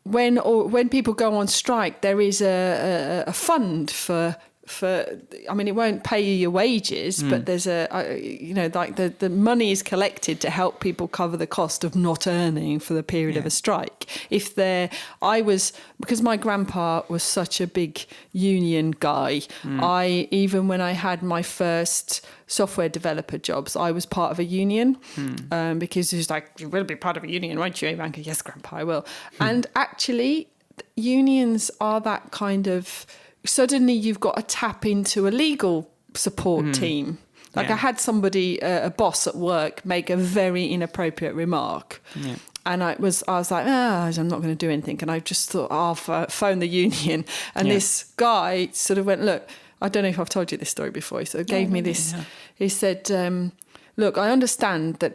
when people go on strike, there is a fund for I mean, it won't pay you your wages, but there's the money is collected to help people cover the cost of not earning for the period of a strike. Because my grandpa was such a big union guy, even when I had my first software developer jobs, I was part of a union because he was like, you will be part of a union, won't you, Ivanka? Yes, Grandpa, I will. And actually, unions are that kind of... Suddenly you've got to tap into a legal support team. Like I had somebody, a boss at work, make a very inappropriate remark. Yeah. And I was like, I'm not going to do anything. And I just thought, I'll phone the union. And this guy sort of went, look, I don't know if I've told you this story before. He sort of gave me this. Yeah. He said, look, I understand that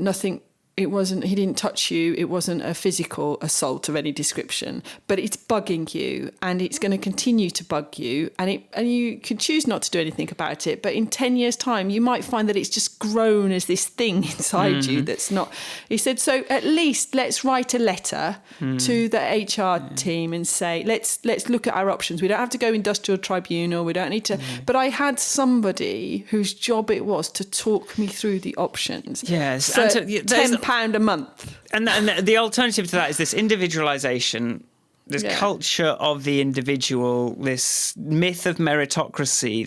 he didn't touch you. It wasn't a physical assault of any description, but it's bugging you and it's going to continue to bug you. And you can choose not to do anything about it. But in 10 years' time, you might find that it's just grown as this thing inside you that's not. He said, so at least let's write a letter to the HR team and say, let's look at our options. We don't have to go industrial tribunal. We don't need to. But I had somebody whose job it was to talk me through the options. Yes. For £10 a month. And the alternative to that is this individualization, this culture of the individual, this myth of meritocracy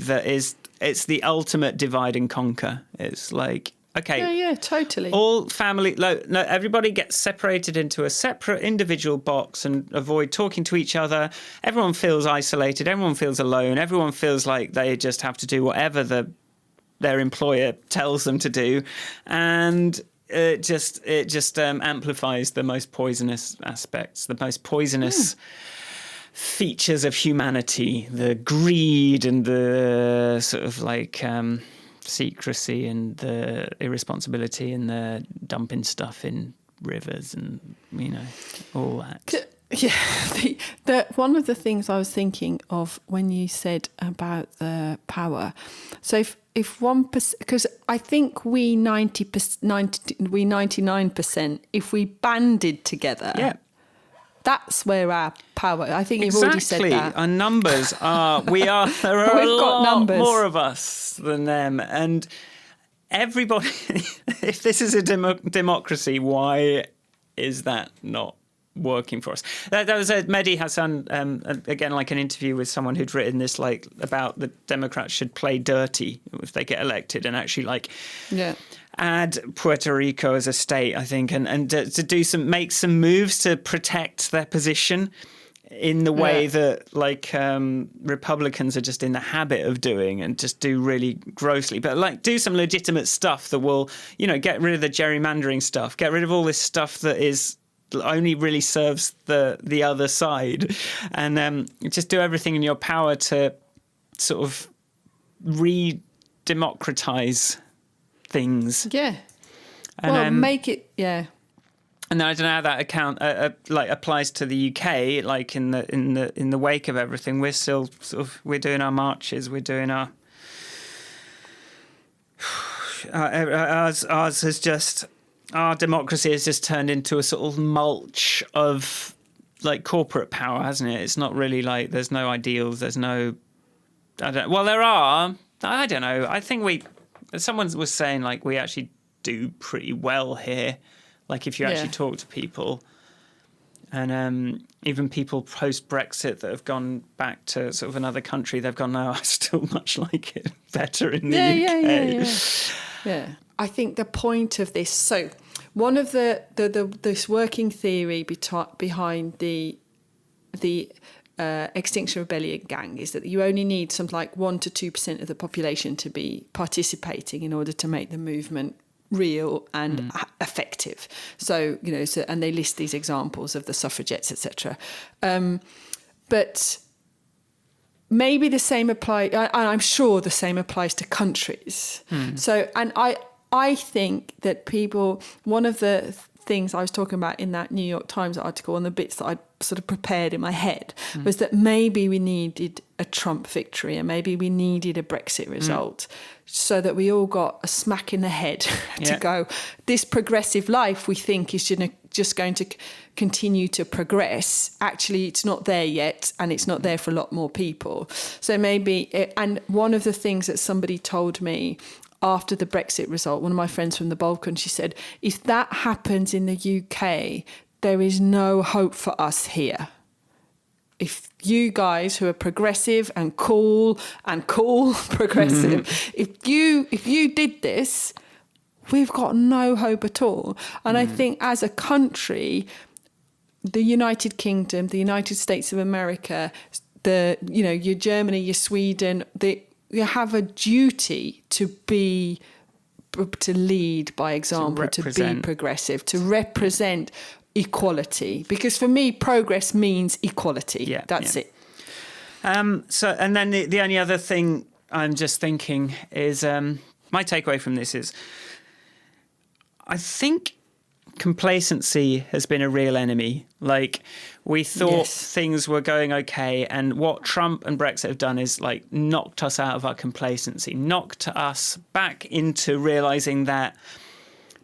it's the ultimate divide and conquer. It's like, okay. Yeah, totally. All family, no, everybody gets separated into a separate individual box and avoid talking to each other. Everyone feels isolated. Everyone feels alone. Everyone feels like they just have to do whatever their employer tells them to do. And it just amplifies the most poisonous aspects, the most poisonous features of humanity, the greed and the sort of like secrecy and the irresponsibility and the dumping stuff in rivers and, all that. Yeah, one of the things I was thinking of when you said about the power. So if 1%, because I think we 99%, if we banded together, that's where our power. I think you've already said that. Our numbers are. There are a lot more of us than them, and everybody. If this is a democracy, why is that not working for us? That was Mehdi Hassan, again, like an interview with someone who'd written this, like, about the Democrats should play dirty if they get elected and actually, add Puerto Rico as a state, I think, and to make some moves to protect their position in the way that, Republicans are just in the habit of doing and just do really grossly. But, do some legitimate stuff that will, get rid of the gerrymandering stuff, get rid of all this stuff that only really serves the other side, and just do everything in your power to sort of re-democratize things. Yeah. And, make it. Yeah. And then I don't know how that applies to the UK. Like in the wake of everything, we're still we're doing our marches, we're doing our ours has just. Our democracy has just turned into a sort of mulch of corporate power, hasn't it? It's not really there's no ideals. There's no, there are. I don't know. I think someone was saying we actually do pretty well here. If you actually talk to people, and even people post Brexit that have gone back to sort of another country, they've gone, no, I still much like it better in the UK. Yeah. I think the point of this. So, one of this working theory behind the Extinction Rebellion gang is that you only need something like 1% to 2% of the population to be participating in order to make the movement real and effective. So and they list these examples of the suffragettes, etc. But maybe the same applies, and I'm sure the same applies to countries. So, and I think that people, one of the things I was talking about in that New York Times article, and the bits that I sort of prepared in my head, was that maybe we needed a Trump victory and maybe we needed a Brexit result so that we all got a smack in the head to go, this progressive life we think is just going to continue to progress. Actually, it's not there yet, and it's not there for a lot more people. So maybe, and one of the things that somebody told me after the Brexit result, one of my friends from the Balkans, she said, if that happens in the UK, there is no hope for us here. If you guys who are progressive and cool progressive, if you did this, we've got no hope at all. And I think as a country, the United Kingdom, the United States of America, your Germany, your Sweden, you have a duty to lead by example, to be progressive, to represent equality. Because for me, progress means equality. Yeah, that's it. So, and then the only other thing I'm just thinking is, my takeaway from this is, I think complacency has been a real enemy. Like, we thought things were going okay, and what Trump and Brexit have done is like knocked us out of our complacency, knocked us back into realizing that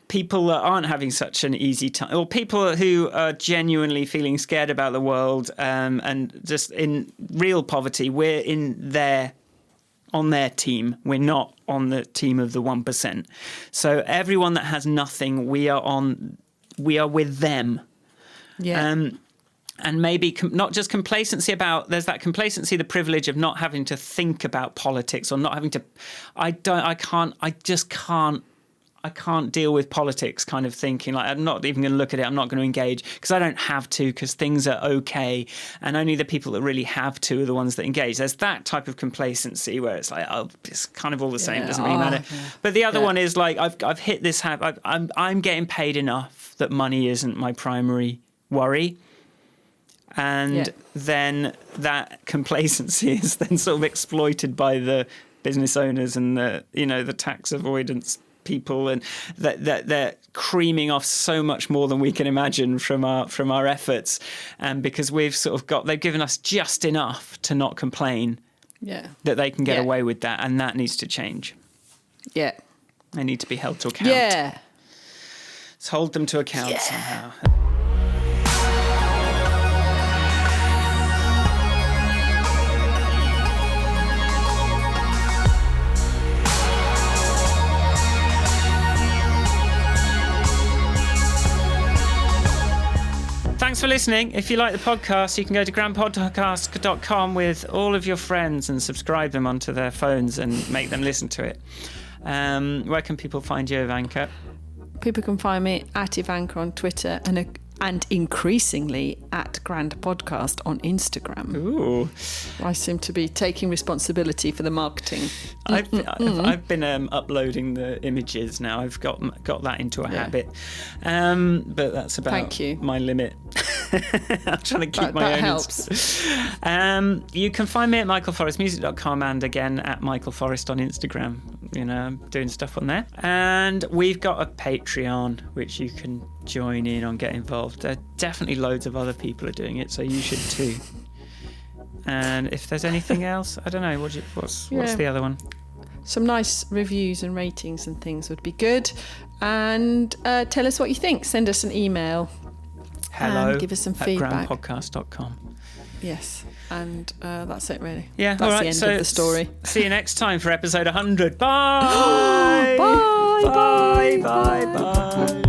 people that aren't having such an easy time, or people who are genuinely feeling scared about the world, and just in real poverty, we're on their team. We're not on the team of the 1%. So everyone that has nothing, we are with them. Yeah. And maybe not just complacency there's that complacency, the privilege of not having to think about politics, or not having to, I can't deal with politics kind of thinking. Like, I'm not even going to look at it. I'm not going to engage because I don't have to, because things are okay. And only the people that really have to are the ones that engage. There's that type of complacency where it's like, oh, it's kind of all the same. It doesn't really matter. Yeah. But the other one is like, I've hit this habit. I'm getting paid enough that money isn't my primary worry. And then that complacency is then sort of exploited by the business owners and the tax avoidance people, and that they're creaming off so much more than we can imagine from our efforts, and because they've given us just enough to not complain, that they can get away with that, and that needs to change. They need to be held to account. Let's hold them to account somehow. Thanks for listening. If you like the podcast, you can go to grandpodcast.com with all of your friends and subscribe them onto their phones and make them listen to it. Where can people find you, Ivanka? People can find me at Ivanka on Twitter and increasingly at Grand Podcast on Instagram. Ooh. I seem to be taking responsibility for the marketing. I've been uploading the images now. I've got that into a habit. But that's about my limit. I'm trying to keep my own. That helps. You can find me at michaelforrestmusic.com and again at Michael Forrest on Instagram. I'm doing stuff on there. And we've got a Patreon, which you can join in on, get involved. Definitely loads of other people are doing it, so you should too. And if there's anything else, I don't know, what's the other one? Some nice reviews and ratings and things would be good. And tell us what you think. Send us an email. Hello. And give us some feedback. grandpodcast.com. Yes. And that's it, really. Yeah, that's all right. The end of the story. See you next time for episode 100. Bye! Bye! Bye! Bye! Bye! Bye!